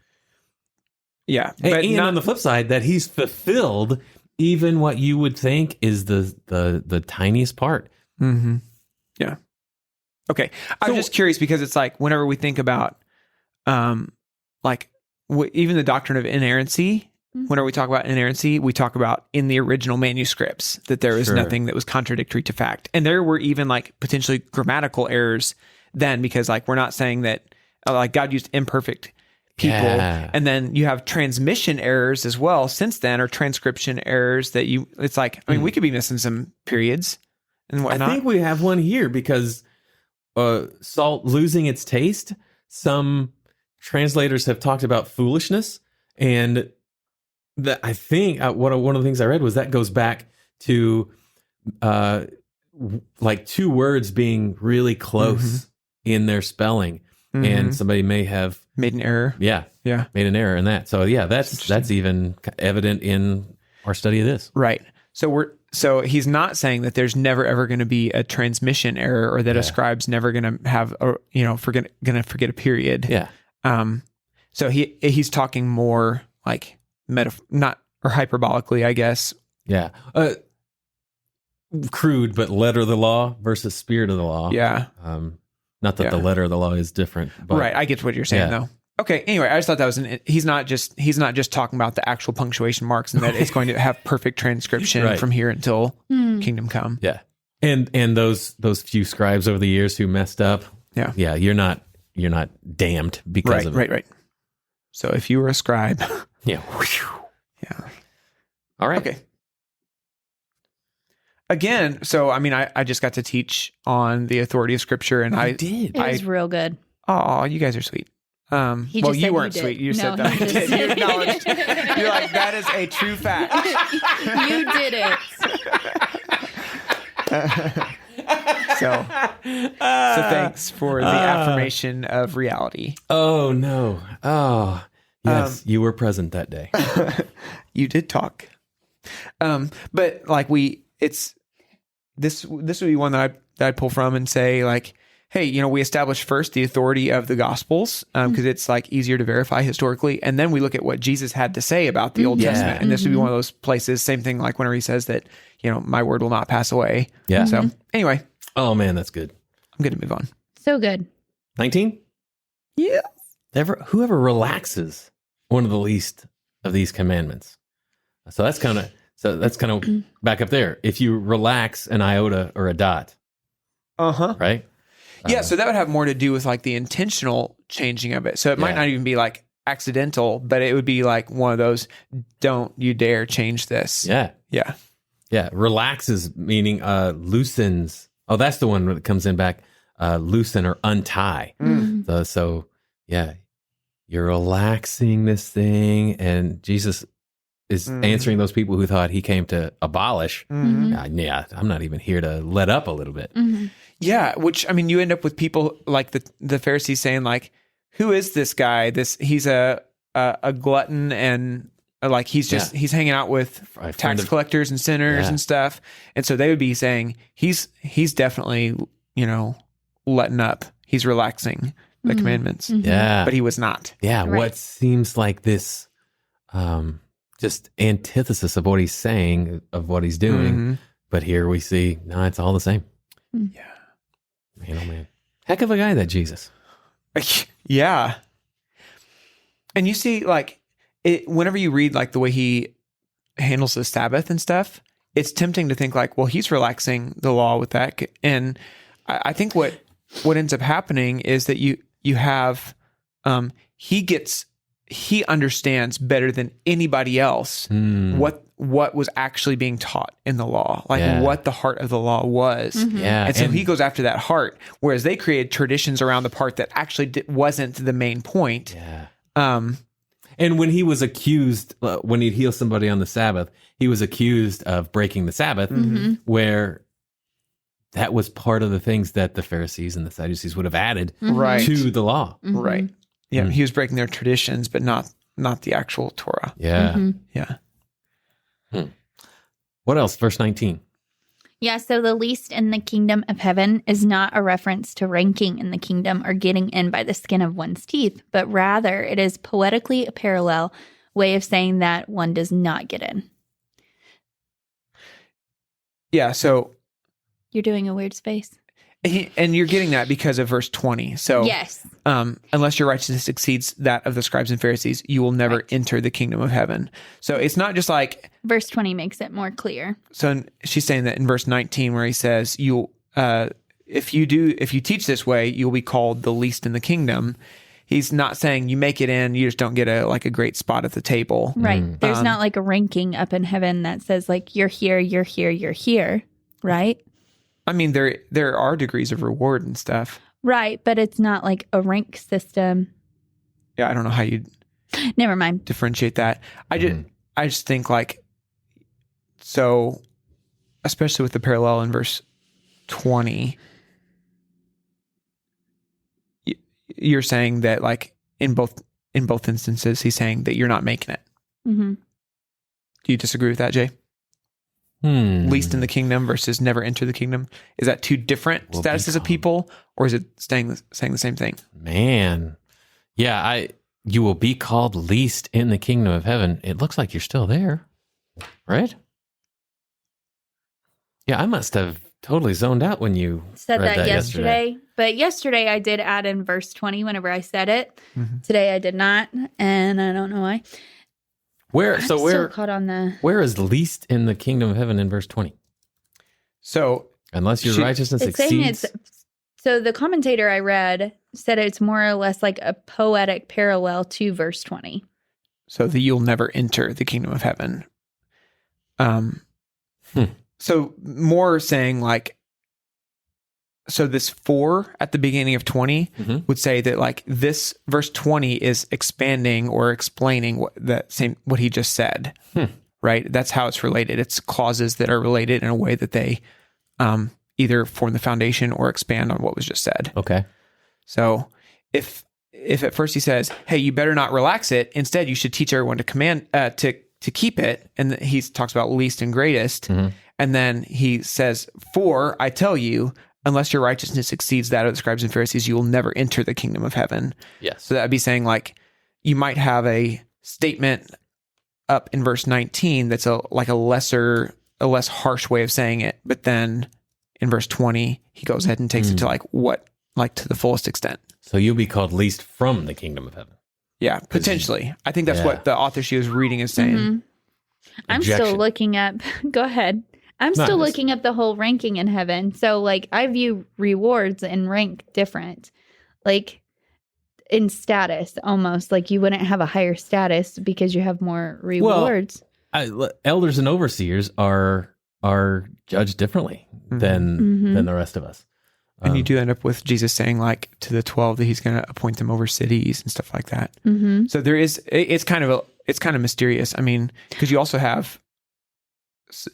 Yeah, but and on the flip side, that he's fulfilled even what you would think is the tiniest part. Yeah. Okay, I'm just curious because it's like whenever we think about, even the doctrine of inerrancy. Whenever we talk about inerrancy, we talk about in the original manuscripts that there was nothing that was contradictory to fact, and there were even like potentially grammatical errors then, because like we're not saying that like God used imperfect people, and then you have transmission errors as well since then, or transcription errors that it's like, I mean, we could be missing some periods and whatnot. I think we have one here because salt losing its taste. Some translators have talked about foolishness, and that I think one of the things I read was that goes back to like two words being really close in their spelling, and somebody may have made an error. Yeah, made an error in that. So yeah, that's even evident in our study of this. Right. So he's not saying that there's never ever going to be a transmission error, or that a scribe's never going to have going to forget a period. Yeah. So he's talking more like not or hyperbolically, I guess. Yeah. Crude, but letter of the law versus spirit of the law. Yeah. Not that the letter of the law is different, but right. I get what you're saying though. Okay. Anyway, I just thought that was he's not just talking about the actual punctuation marks and that it's going to have perfect transcription from here until kingdom come. Yeah. And those few scribes over the years who messed up. Yeah. Yeah. You're not damned because of it. Right. So if you were a scribe. Yeah. Yeah. All right. Okay. Again, so I mean, I just got to teach on the authority of Scripture, and I did. It was real good. Oh, you guys are sweet. Well, you weren't sweet. You said that. You acknowledged. You're like, that is a true fact. You did it. So thanks for the affirmation of reality. Oh no. Oh yes, you were present that day. You did talk. But like this would be one that I'd pull from and say like, hey, we establish first the authority of the Gospels because it's like easier to verify historically, and then we look at what Jesus had to say about the Old Testament, and this would be one of those places. Same thing, like whenever he says that my word will not pass away. Yeah. So anyway, oh man, that's good. I'm going to move on. So good. 19. Yeah. Whoever relaxes one of the least of these commandments. So that's kind of back up there. If you relax an iota or a dot, right? Yeah, so that would have more to do with like the intentional changing of it. So it might not even be like accidental, but it would be like one of those, don't you dare change this. Yeah. Yeah. Yeah. Relaxes meaning loosens. Oh, that's the one that comes in back. Loosen or untie. So yeah, you're relaxing this thing, and Jesus is answering those people who thought he came to abolish. Yeah, I'm not even here to let up a little bit. Yeah, which I mean, you end up with people like the Pharisees saying like, "Who is this guy? He's a glutton, and like he's hanging out with tax collectors and sinners and stuff." And so they would be saying he's definitely letting up. He's relaxing the commandments. Yeah, but he was not. Yeah, right. What seems like this just antithesis of what he's saying, of what he's doing. But here we see, no, it's all the same. Yeah. Man, oh man. Heck of a guy, that Jesus. Yeah. And you see, like, whenever you read, like, the way he handles the Sabbath and stuff, it's tempting to think, like, well, he's relaxing the law with that. And I think what ends up happening is that you have, he understands better than anybody else what was actually being taught in the law, like what the heart of the law was. Yeah. And so he goes after that heart, whereas they created traditions around the part that actually wasn't the main point. Yeah. And when he was accused, when he'd heal somebody on the Sabbath, he was accused of breaking the Sabbath, where that was part of the things that the Pharisees and the Sadducees would have added Right. to the law. Right. Yeah. He was breaking their traditions, but not the actual Torah. Yeah. Yeah. What else? Verse 19. Yeah, so the least in the kingdom of heaven is not a reference to ranking in the kingdom or getting in by the skin of one's teeth, but rather it is poetically a parallel way of saying that one does not get in. Yeah. So, You're doing a weird space. and you're getting that because of verse 20. So, Yes. Unless your righteousness exceeds that of the scribes and Pharisees, you will never enter the kingdom of heaven. So it's not just like, Verse 20 makes it more clear. so she's saying that in verse 19 where he says, if you teach this way, you'll be called the least in the kingdom. He's not saying you make it in, you just don't get a great spot at the table. Right. There's not like a ranking up in heaven that says like, you're here, you're here, you're here. Right? I mean, there are degrees of reward and stuff. Right. But it's not like a rank system. Yeah. I don't know how you Never mind. differentiate that. I just think like, so especially with the parallel in verse 20, you're saying that like in both instances, he's saying that you're not making it. Mm-hmm. Do you disagree with that, Jay? Least in the kingdom versus never enter the kingdom. Is that two different statuses of people, or is it saying the same thing? Man. Yeah, you will be called least in the kingdom of heaven. It looks like you're still there, right? Yeah, I must have totally zoned out when you Said read that yesterday. But yesterday I did add in verse 20 whenever I said it. Today I did not, and I don't know why. I'm still caught on where is least in the kingdom of heaven in verse 20? So Unless your righteousness it's saying exceeds. So the commentator I read said it's more or less like a poetic parallel to verse 20. So that you'll never enter the kingdom of heaven. So more saying like, so this 4 at the beginning of 20 would say that like this verse 20 is expanding or explaining what he just said, right? That's how it's related. It's clauses that are related in a way that they either form the foundation or expand on what was just said. Okay. So if at first he says, hey, you better not relax it. Instead, you should teach everyone to command, to keep it. And he talks about least and greatest. And then he says, 4, I tell you, unless your righteousness exceeds that of the scribes and Pharisees, you will never enter the kingdom of heaven. Yes. So that'd be saying like, you might have a statement up in verse 19 that's a less harsh way of saying it. But then in verse 20, he goes ahead and takes it to to the fullest extent. So you'll be called least from the kingdom of heaven. Yeah, potentially. I think that's what the author she was reading is saying. I'm still looking up. Go ahead. I'm still looking up the whole ranking in heaven. So like I view rewards and rank different. Like in status almost. Like you wouldn't have a higher status because you have more rewards. Elders and overseers are judged differently than the rest of us. And you do end up with Jesus saying like to the 12 that he's going to appoint them over cities and stuff like that. So there is, it's kind of mysterious. I mean, because you also have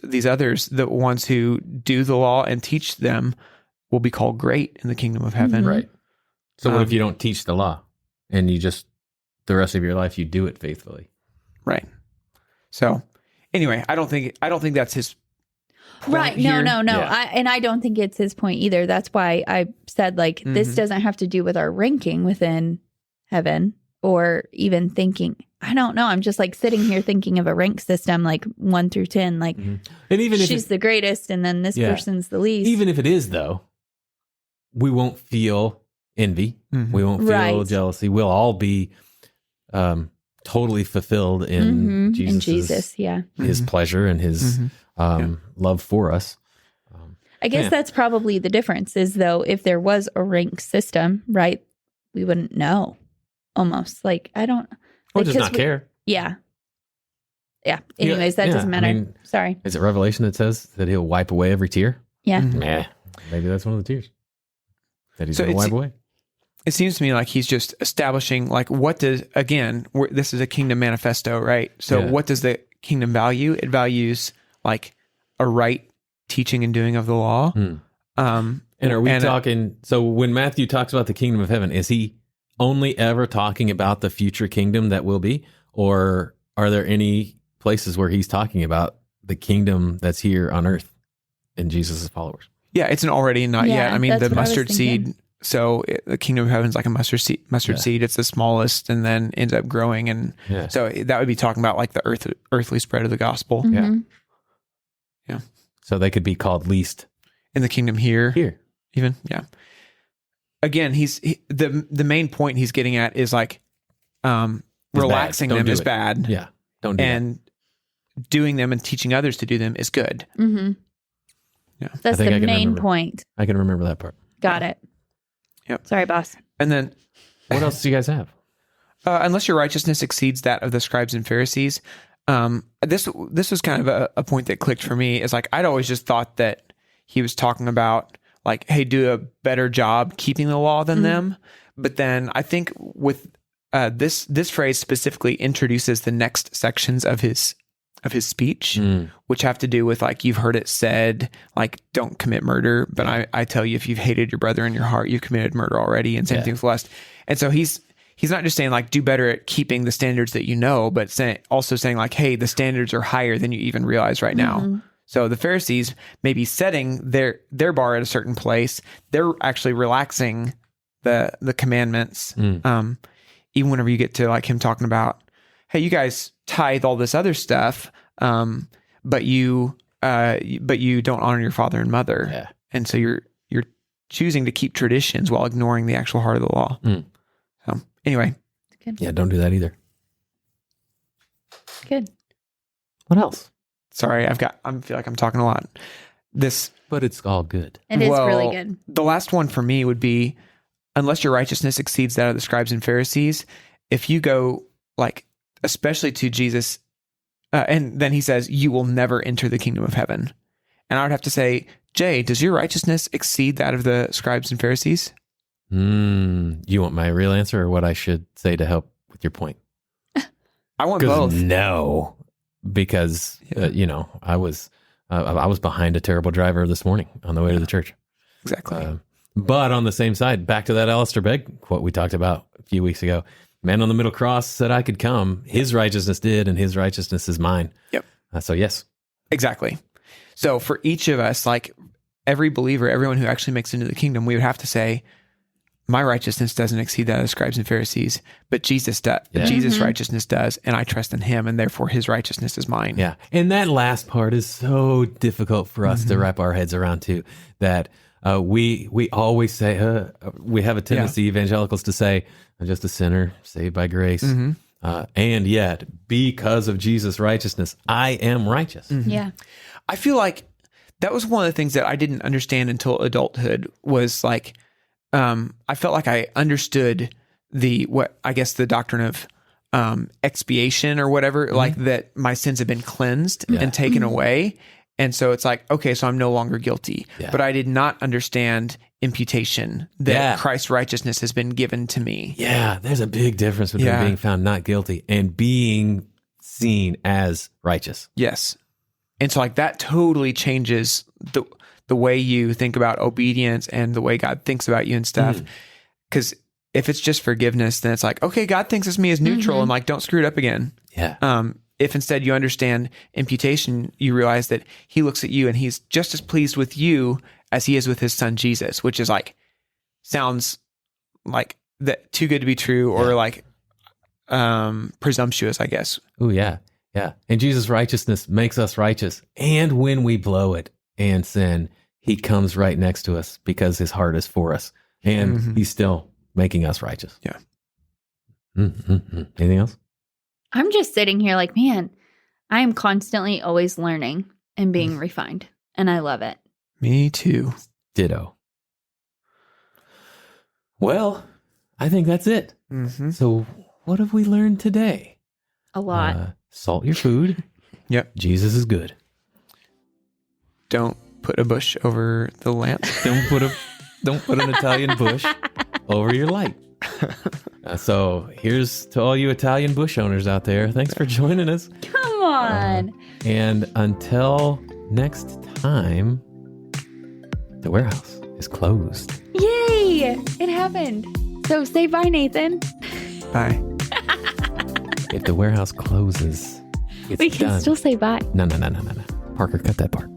these others, the ones who do the law and teach them will be called great in the kingdom of heaven. Right. So what if you don't teach the law and you just, the rest of your life, you do it faithfully? Right. So anyway, I don't think that's his point right. here. No. Yeah. I don't think it's his point either. That's why I said like this doesn't have to do with our ranking within heaven or even thinking. I don't know. I'm just like sitting here thinking of a rank system, like 1 through 10, like And even if she's the greatest and then this person's the least. even if it is, though, we won't feel envy. We won't feel Right. jealousy. We'll all be totally fulfilled in Jesus, in Jesus, yeah. his pleasure and his love for us. I guess that's probably the difference is though, if there was a rank system, right, we wouldn't know almost. Like, I don't. Or like, just 'cause not care. Yeah. Yeah. Anyways, that doesn't matter. I mean, Sorry. Is it Revelation that says that he'll wipe away every tear? Yeah. Nah, maybe that's one of the tears that he's So going to wipe away. It seems to me like he's just establishing, like, what does, again, this is a kingdom manifesto, right? So what does the kingdom value? It values like a right teaching and doing of the law. And are we talking, so when Matthew talks about the kingdom of heaven, is he only ever talking about the future kingdom that will be? Or are there any places where he's talking about the kingdom that's here on earth in Jesus' followers? Yeah, it's an already and not yet. I mean, that's the what I was mustard thinking. seed. So the kingdom of heaven's like a mustard seed. It's the smallest, and then ends up growing. And so that would be talking about like the earthly spread of the gospel. Mm-hmm. Yeah. So they could be called least In the kingdom here, even. Yeah. Again, the main point he's getting at is like relaxing Don't them do is it. bad. Yeah. Don't do And doing them and teaching others to do them is good. Mm-hmm. Yeah. That's I think the I can main remember. point. that. I can remember that part. Got it. Yep. Sorry, boss. And then What else do you guys have? unless your righteousness exceeds that of the scribes and Pharisees. This was kind of a point that clicked for me. Is like I'd always just thought that he was talking about like, hey, do a better job keeping the law than them. But then I think with this phrase specifically introduces the next sections of his speech, which have to do with like you've heard it said, like don't commit murder. But I tell you, if you've hated your brother in your heart, you've committed murder already. And same thing with lust. And so he's not just saying like do better at keeping the standards that you know, but also saying like, hey, the standards are higher than you even realize right now. So the Pharisees may be setting their bar at a certain place. They're actually relaxing the commandments. Even whenever you get to like him talking about, hey, you guys tithe all this other stuff, but you don't honor your father and mother, and so you're choosing to keep traditions while ignoring the actual heart of the law. So anyway, Yeah, don't do that either. Good. What else? sorry, I feel like I'm talking a lot. But it's all good. It is really good. The last one for me would be, unless your righteousness exceeds that of the scribes and Pharisees, if you go like, especially to Jesus, and then he says, you will never enter the kingdom of heaven. And I would have to say, Jay, does your righteousness exceed that of the scribes and Pharisees? You want my real answer or what I should say to help with your point? I want both. No, because, I was behind a terrible driver this morning on the way to the church. Exactly. But on the same side, back to that Alistair Begg quote we talked about a few weeks ago. Man on the middle cross said I could come. His righteousness did, and his righteousness is mine. Yep. So yes. Exactly. So for each of us, like every believer, everyone who actually makes it into the kingdom, we would have to say, my righteousness doesn't exceed that of the scribes and Pharisees, but Jesus does. Yeah. Jesus' righteousness does, and I trust in him, and therefore his righteousness is mine. Yeah. And that last part is so difficult for us to wrap our heads around too, that we always say, we have a tendency, evangelicals, to say, I'm just a sinner saved by grace. And yet, because of Jesus' righteousness, I am righteous. Yeah. I feel like that was one of the things that I didn't understand until adulthood was like, I felt like I understood the doctrine of expiation or whatever, like that my sins have been cleansed and taken away. And so it's like, okay, so I'm no longer guilty. Yeah. But I did not understand imputation, that Christ's righteousness has been given to me. Yeah, there's a big difference between being found not guilty and being seen as righteous. Yes. And so like that totally changes the way you think about obedience and the way God thinks about you and stuff. Because if it's just forgiveness, then it's like, okay, God thinks of me as neutral and like, don't screw it up again. Yeah. If instead you understand imputation, you realize that he looks at you and he's just as pleased with you as he is with his son, Jesus, which is like, sounds like that too good to be true, or like presumptuous, I guess. Oh, yeah. Yeah. And Jesus' righteousness makes us righteous. And when we blow it and sin, he comes right next to us because his heart is for us. And he's still making us righteous. Yeah. Anything else? I'm just sitting here like, man, I am constantly always learning and being refined. And I love it. Me too. Ditto. Well, I think that's it. So what have we learned today? A lot. Salt your food. Yep. Jesus is good. Don't put a bush over the lamp. Don't put an Italian bush over your light. So here's to all you Italian bush owners out there. Thanks for joining us. Come on. And until next time, the warehouse is closed. Yay! It happened. So say bye, Nathan. Bye. If the warehouse closes, it's We can done. still say bye. No. Parker, cut that part.